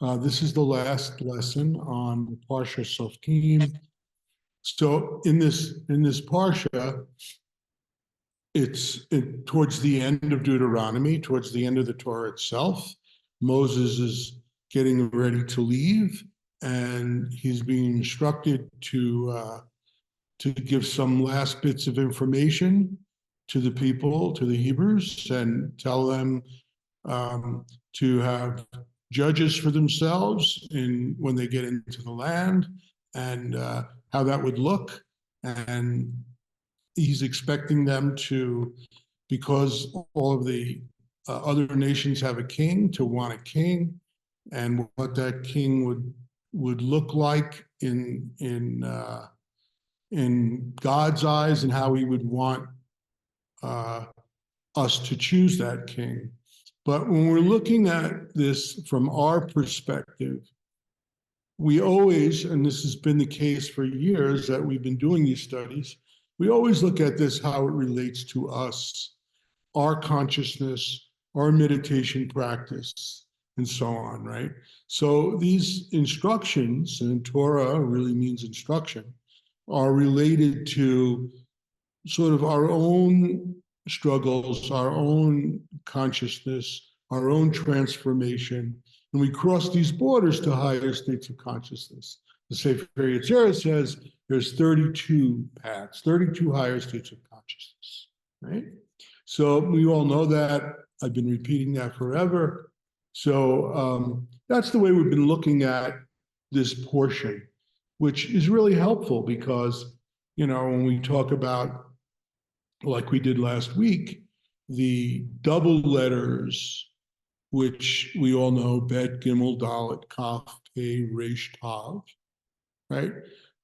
This is the last lesson on Parsha Shoftim. So in this Parsha, towards the end of Deuteronomy, towards the end of the Torah itself. Moses is getting ready to leave, and he's being instructed to give some last bits of information to the people, to the Hebrews, and tell them to have judges for themselves when they get into the land, and how that would look. And he's expecting them to, because all of the other nations have a king, to want a king, and what that king would look like in God's eyes, and how he would want us to choose that king. But when we're looking at this from our perspective, we always, and this has been the case for years that we've been doing these studies, we always look at this, how it relates to us, our consciousness, our meditation practice, and so on, right? So these instructions, and Torah really means instruction, are related to sort of our own struggles, our own consciousness, our own transformation, and we cross these borders to higher states of consciousness. The Sefer Yetzirah says there's 32 paths, 32 higher states of consciousness, right? So we all know that. I've been repeating that forever. So that's the way we've been looking at this portion, which is really helpful because, when we talk about, like we did last week, the double letters, which we all know, Bet, Gimel, Dalet, Kaf, Pei, Resh, Tav, right?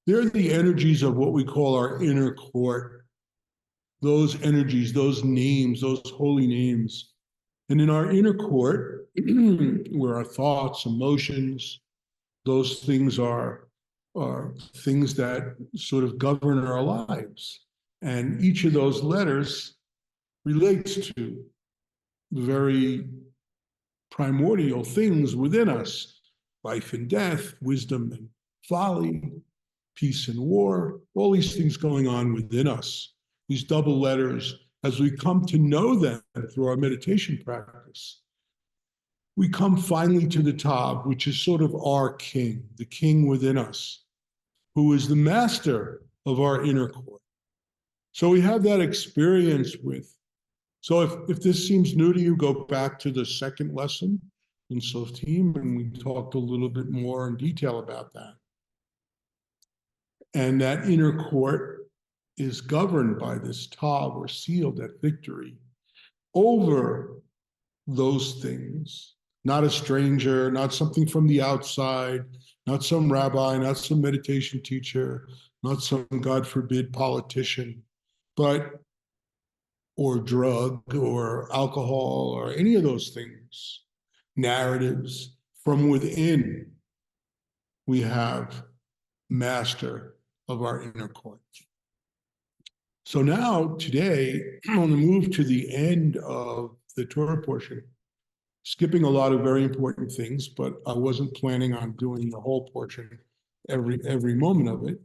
They're the energies of what we call our inner court. Those energies, those names, those holy names. And in our inner court, where our thoughts, emotions, those things are things that sort of govern our lives. And each of those letters relates to the very primordial things within us: life and death, wisdom and folly, peace and war, all these things going on within us. These double letters, as we come to know them through our meditation practice, we come finally to the Tav, which is sort of our king, the king within us, who is the master of our inner court. So we have that experience with. So if this seems new to you, go back to the second lesson in Shoftim, and we talked a little bit more in detail about that. And that inner court is governed by this Tav, or seal, that victory over those things. Not a stranger, not something from the outside, not some rabbi, not some meditation teacher, not some, God forbid, politician, or drug, or alcohol, or any of those things. Narratives from within. We have master of our inner court. So now, today, I'm going to move to the end of the Torah portion, skipping a lot of very important things, but I wasn't planning on doing the whole portion every moment of it.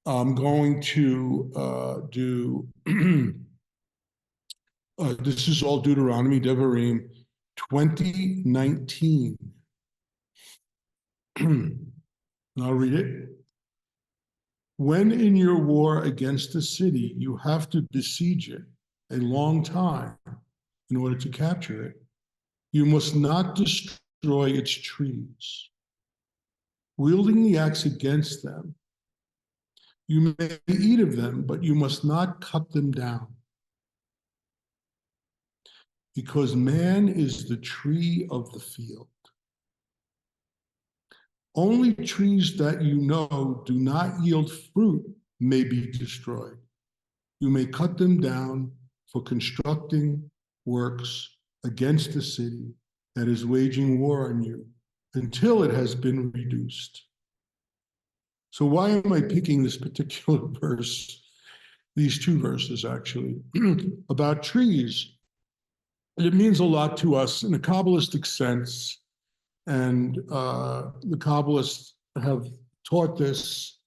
I'm going to do, this is all Deuteronomy, Devarim, 20:19. I'll read it. When in your war against a city, you have to besiege it a long time in order to capture it, you must not destroy its trees. Wielding the axe against them, you may eat of them, but you must not cut them down. Because man is the tree of the field. Only trees that you know do not yield fruit may be destroyed. You may cut them down for constructing works against the city that is waging war on you until it has been reduced. So why am I picking this particular verse, these two verses actually, about trees? It means a lot to us in a Kabbalistic sense. And the Kabbalists have taught this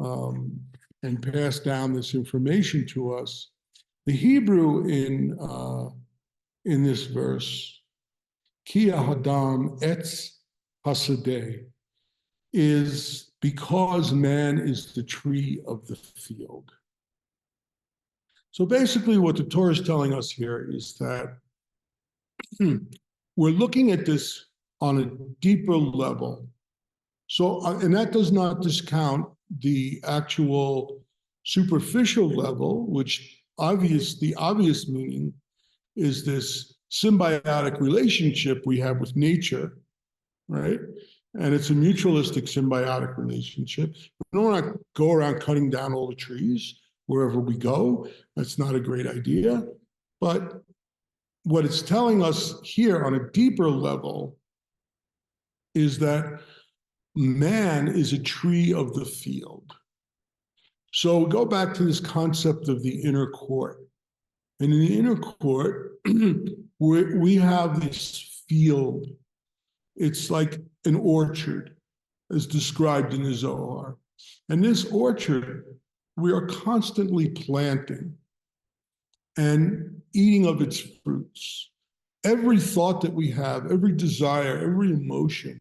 and passed down this information to us. The Hebrew in this verse, Ki Hadam Etz Hasadeh, is because man is the tree of the field. So basically what the Torah is telling us here is that we're looking at this on a deeper level. So, and that does not discount the actual superficial level, which the obvious meaning is this symbiotic relationship we have with nature, right? And it's a mutualistic symbiotic relationship. We don't want to go around cutting down all the trees wherever we go. That's not a great idea. But what it's telling us here on a deeper level is that man is a tree of the field. So go back to this concept of the inner court. And in the inner court, we have this field. It's like an orchard, as described in the Zohar. And this orchard, we are constantly planting and eating of its fruits. Every thought that we have, every desire, every emotion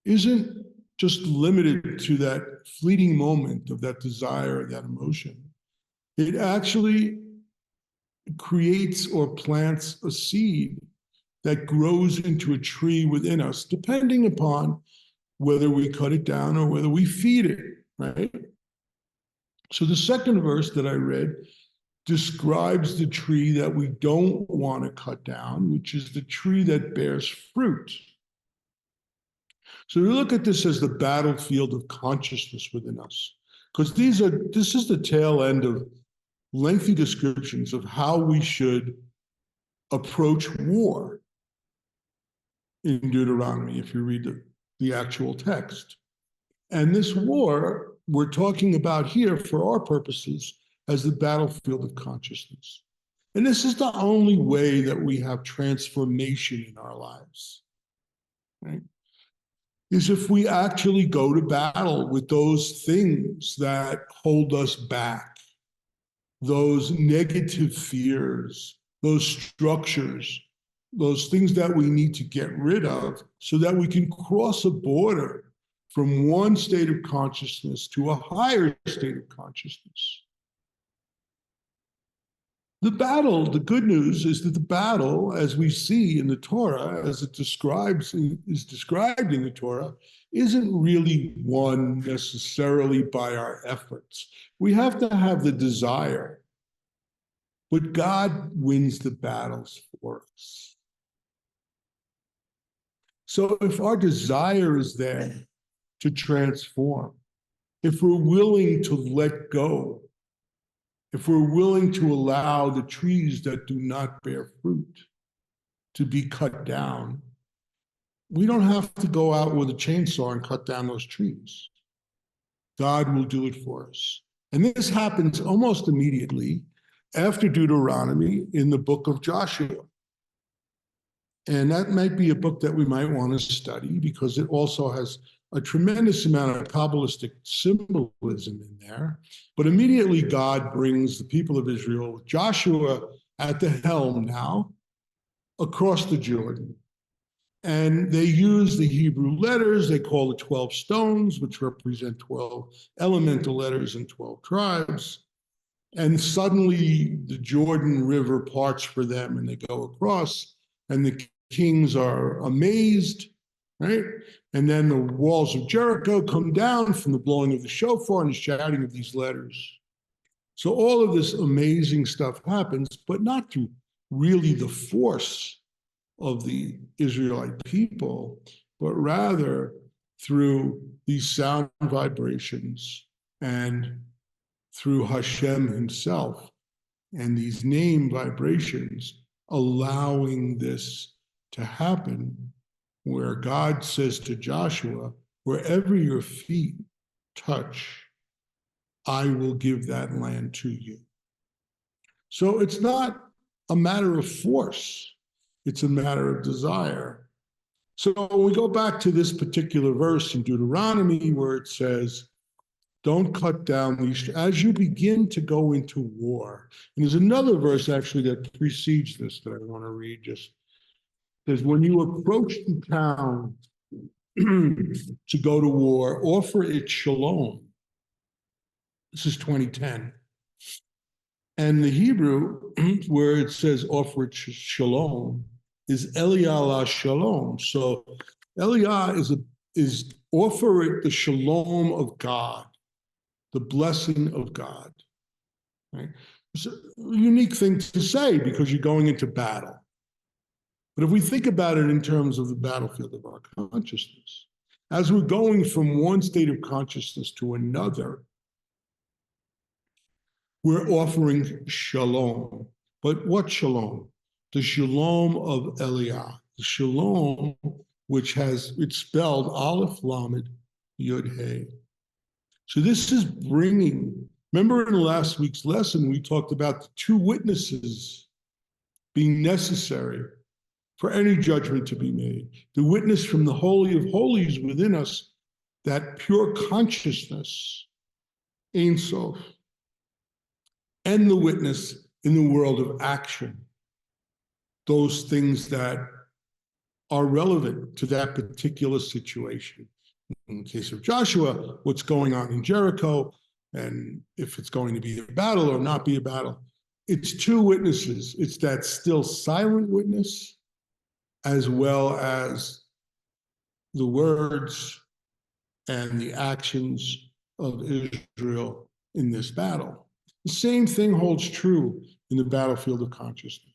isn't just limited to that fleeting moment of that desire, that emotion. It actually creates or plants a seed that grows into a tree within us, depending upon whether we cut it down or whether we feed it, right? So the second verse that I read describes the tree that we don't want to cut down, which is the tree that bears fruit. So we look at this as the battlefield of consciousness within us, because this is the tail end of lengthy descriptions of how we should approach war in Deuteronomy, if you read the actual text. And this war we're talking about here for our purposes as the battlefield of consciousness. And this is the only way that we have transformation in our lives, right? Is if we actually go to battle with those things that hold us back, those negative fears, those structures, those things that we need to get rid of so that we can cross a border from one state of consciousness to a higher state of consciousness. The battle, the good news is that the battle, as we see in the Torah, as it is described in the Torah, isn't really won necessarily by our efforts. We have to have the desire, but God wins the battles for us. So if our desire is there to transform, if we're willing to let go, if we're willing to allow the trees that do not bear fruit to be cut down, we don't have to go out with a chainsaw and cut down those trees. God will do it for us. And this happens almost immediately after Deuteronomy in the book of Joshua. And that might be a book that we might want to study because it also has a tremendous amount of Kabbalistic symbolism in there. But immediately God brings the people of Israel, with Joshua at the helm now, across the Jordan. And they use the Hebrew letters. They call it 12 stones, which represent 12 elemental letters and 12 tribes. And suddenly the Jordan River parts for them and they go across, and the kings are amazed, right? And then the walls of Jericho come down from the blowing of the shofar and the shouting of these letters. So all of this amazing stuff happens, but not through really the force of the Israelite people, but rather through these sound vibrations and through Hashem himself and these name vibrations allowing this to happen, where God says to Joshua, wherever your feet touch, I will give that land to you. So it's not a matter of force, it's a matter of desire. So when we go back to this particular verse in Deuteronomy where it says, don't cut down these, as you begin to go into war. And there's another verse actually that precedes this that I want to read. Just says, when you approach the town to go to war, offer it shalom. This is 2010. And the Hebrew, where it says offer it shalom, is Eliah shalom. So Eliah is offer it the shalom of God, the blessing of God. Right? It's a unique thing to say because you're going into battle. But if we think about it in terms of the battlefield of our consciousness, as we're going from one state of consciousness to another, we're offering shalom. But what shalom? The shalom of Eliah, the shalom which it's spelled Aleph Lamed Yud Hey. So this is bringing, remember in last week's lesson, we talked about the two witnesses being necessary for any judgment to be made. The witness from the Holy of Holies within us, that pure consciousness, Ein Sof, and the witness in the world of action, those things that are relevant to that particular situation. In the case of Joshua, what's going on in Jericho, and if it's going to be a battle or not be a battle. It's two witnesses. It's that still silent witness, as well as the words and the actions of Israel in this battle. The same thing holds true in the battlefield of consciousness.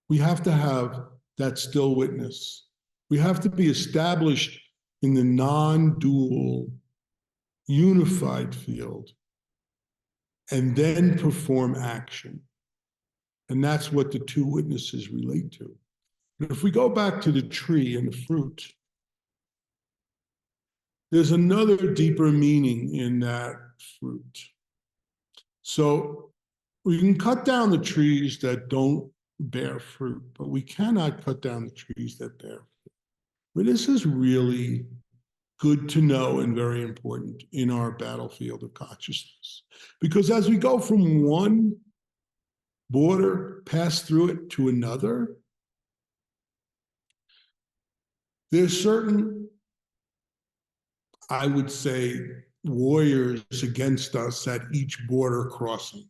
We have to have that still witness. We have to be established in the non-dual, unified field, and then perform action. And that's what the two witnesses relate to. But if we go back to the tree and the fruit, there's another deeper meaning in that fruit. So we can cut down the trees that don't bear fruit, but we cannot cut down the trees that bear fruit. But this is really good to know and very important in our battlefield of consciousness. Because as we go from one border, pass through it to another, there's certain, I would say, warriors against us at each border crossing.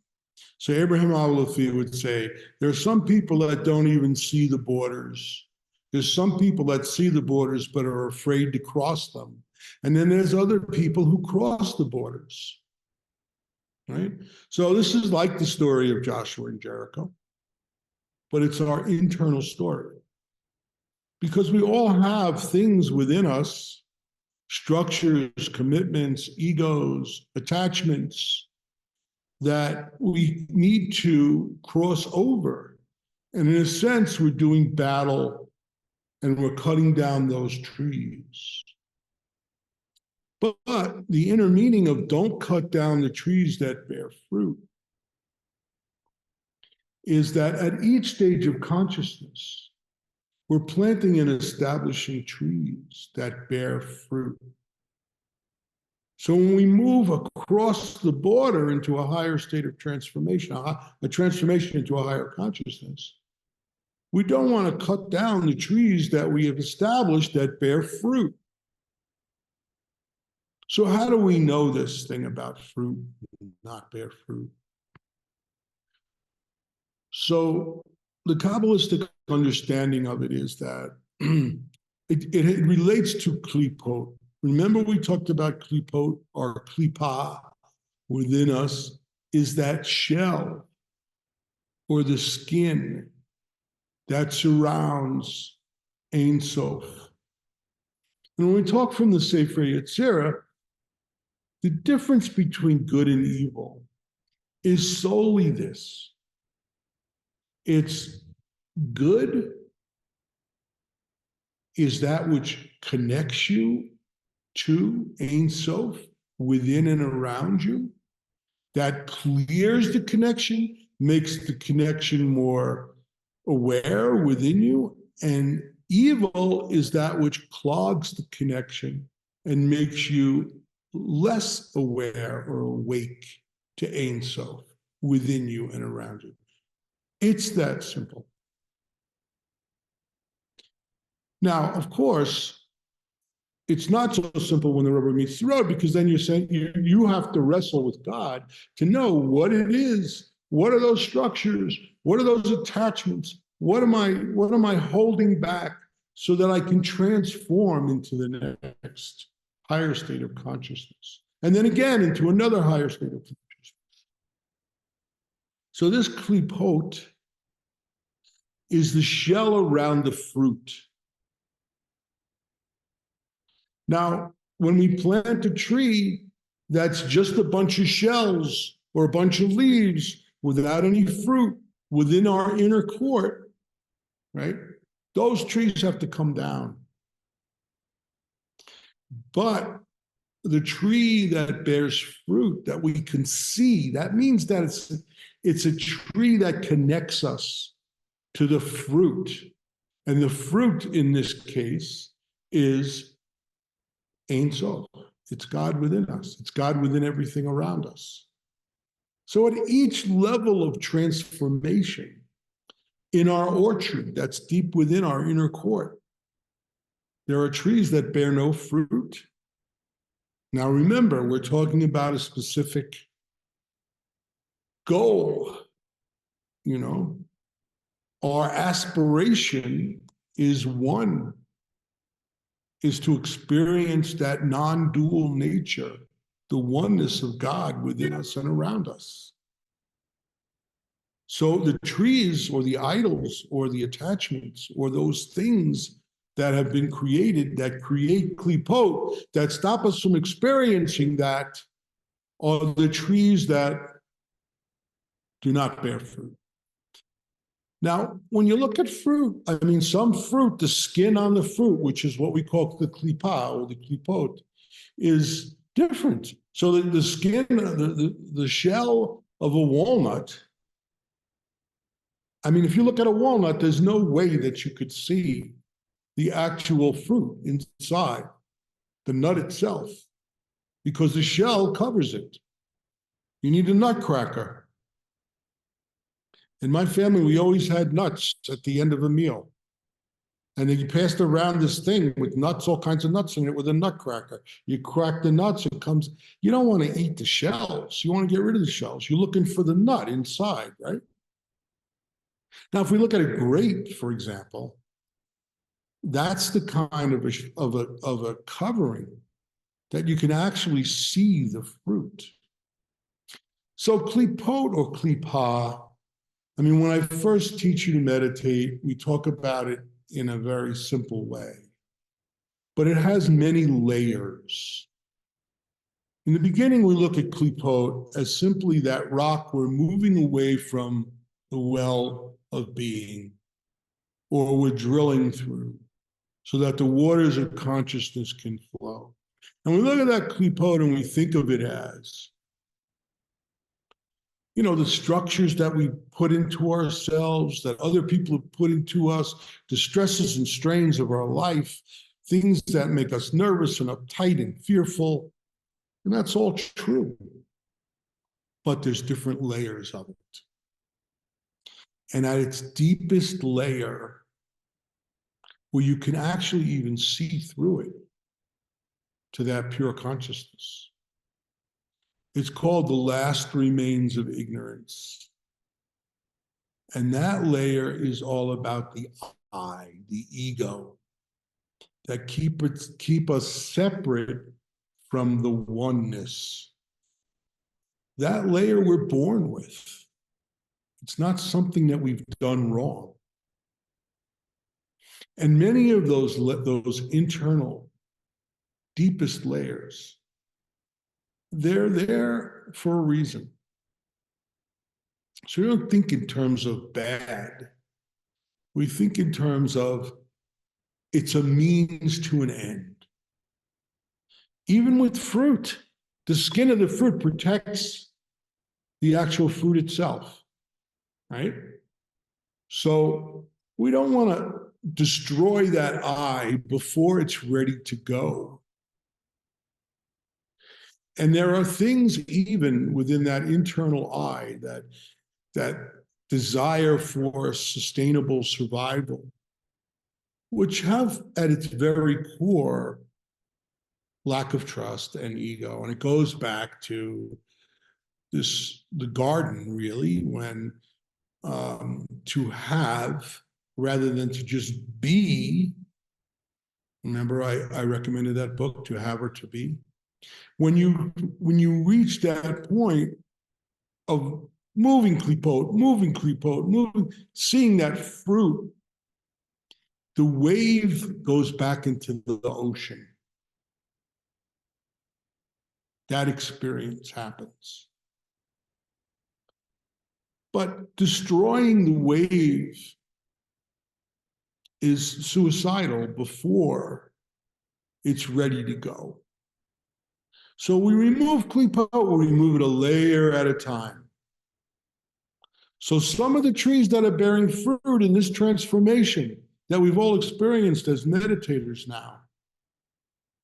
So Abraham Alefi would say, there are some people that don't even see the borders. There's some people that see the borders but are afraid to cross them. And then there's other people who cross the borders, right? So this is like the story of Joshua and Jericho, but it's our internal story. Because we all have things within us, structures, commitments, egos, attachments, that we need to cross over. And in a sense, we're doing battle and we're cutting down those trees. But the inner meaning of don't cut down the trees that bear fruit is that at each stage of consciousness, we're planting and establishing trees that bear fruit. So when we move across the border into a higher state of transformation, a transformation into a higher consciousness, we don't want to cut down the trees that we have established that bear fruit. So how do we know this thing about fruit and not bear fruit? So the Kabbalistic understanding of it is that it relates to klipot. Remember we talked about klipot, or klipa within us is that shell or the skin that surrounds Ein Sof. And when we talk from the Sefer Yetzirah, the difference between good and evil is solely this. It's good is that which connects you to Ein Sof within and around you, that clears the connection, makes the connection more aware within you, And evil is that which clogs the connection and makes you less aware or awake to Ein Sof within you and around you. It's that simple. Now, of course, it's not so simple when the rubber meets the road, because then you're saying you have to wrestle with God to know what it is. What are those structures? What are those attachments? What am I holding back so that I can transform into the next higher state of consciousness? And then again into another higher state of consciousness. So this klipot is the shell around the fruit. Now, when we plant a tree that's just a bunch of shells or a bunch of leaves without any fruit within our inner court, right? Those trees have to come down. But the tree that bears fruit that we can see, that means that it's a tree that connects us to the fruit. And the fruit in this case is Ein Sof. It's God within us. It's God within everything around us. So at each level of transformation in our orchard that's deep within our inner court, there are trees that bear no fruit. Now remember, we're talking about a specific goal. You know, our aspiration is one, is to experience that non-dual nature, the oneness of God within us and around us. So the trees or the idols or the attachments or those things that have been created that create klipot, that stop us from experiencing that, are the trees that do not bear fruit. Now, when you look at fruit, I mean, some fruit, the skin on the fruit, which is what we call the klipa or the klipot, is different. So the skin, the shell of a walnut, I mean, if you look at a walnut, there's no way that you could see the actual fruit inside, the nut itself, because the shell covers it. You need a nutcracker. In my family, we always had nuts at the end of a meal. And then you passed around this thing with nuts, all kinds of nuts in it with a nutcracker. You crack the nuts, it comes, you don't want to eat the shells. You want to get rid of the shells. You're looking for the nut inside, right? Now, if we look at a grape, for example, that's the kind of a covering that you can actually see the fruit. So klipot or klipa, I mean, when I first teach you to meditate, we talk about it in a very simple way, but it has many layers. In the beginning, we look at klipot as simply that rock we're moving away from the well of being, or we're drilling through so that the waters of consciousness can flow. And we look at that klipot and we think of it as, you know, the structures that we put into ourselves, that other people have put into us, the stresses and strains of our life, things that make us nervous and uptight and fearful. And that's all true. But there's different layers of it. And at its deepest layer, where you can actually even see through it to that pure consciousness, it's called the last remains of ignorance. And that layer is all about the I, the ego, that keep us separate from the oneness. That layer we're born with. It's not something that we've done wrong. And many of those internal, deepest layers, they're there for a reason. So we don't think in terms of bad. We think in terms of it's a means to an end. Even with fruit, the skin of the fruit protects the actual fruit itself, right? So we don't want to destroy that eye before it's ready to go. And there are things even within that internal eye, that desire for sustainable survival, which have at its very core lack of trust and ego. And it goes back to the garden, really, when to have rather than to just be. Remember, I recommended that book, To Have or To Be. When you reach that point of moving klipot, seeing that fruit, the wave goes back into the ocean. That experience happens. But destroying the wave is suicidal before it's ready to go. So we remove klipot, we remove it a layer at a time. So some of the trees that are bearing fruit in this transformation that we've all experienced as meditators now,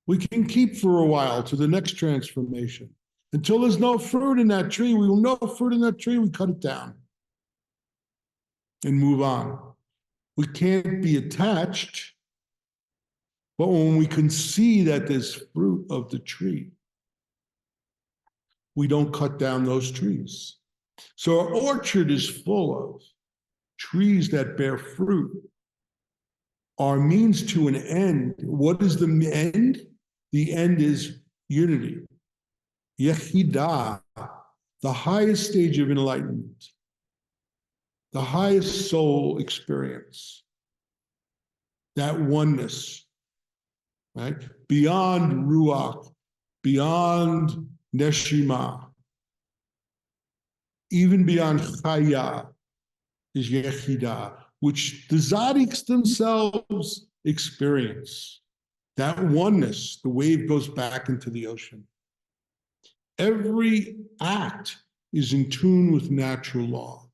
we can keep for a while to the next transformation. Until there's no fruit in that tree, we will no fruit in that tree, we cut it down and move on. We can't be attached, but when we can see that there's fruit of the tree, we don't cut down those trees. So our orchard is full of trees that bear fruit. Our means to an end. What is the end? The end is unity. Yechidah, the highest stage of enlightenment, the highest soul experience, that oneness, right? Beyond Ruach, beyond Neshima, even beyond Chaya is Yechidah, which the Tzaddiks themselves experience. That oneness, the wave goes back into the ocean. Every act is in tune with natural law.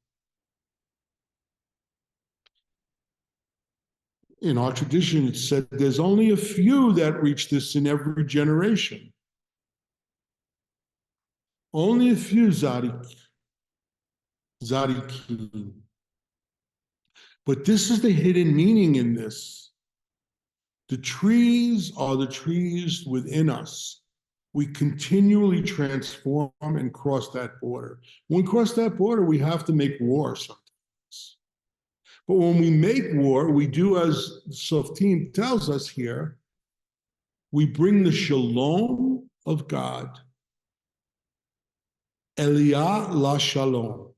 In our tradition, it's said there's only a few that reach this in every generation. Only a few tzaddikim. But this is the hidden meaning in this. The trees are the trees within us. We continually transform and cross that border. When we cross that border, we have to make war sometimes. But when we make war, we do as Shoftim tells us here, we bring the shalom of God, Eliyah la shalom.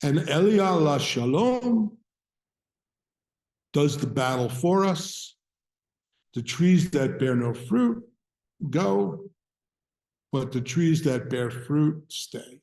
And Eliyah la shalom does the battle for us. The trees that bear no fruit go, but the trees that bear fruit stay.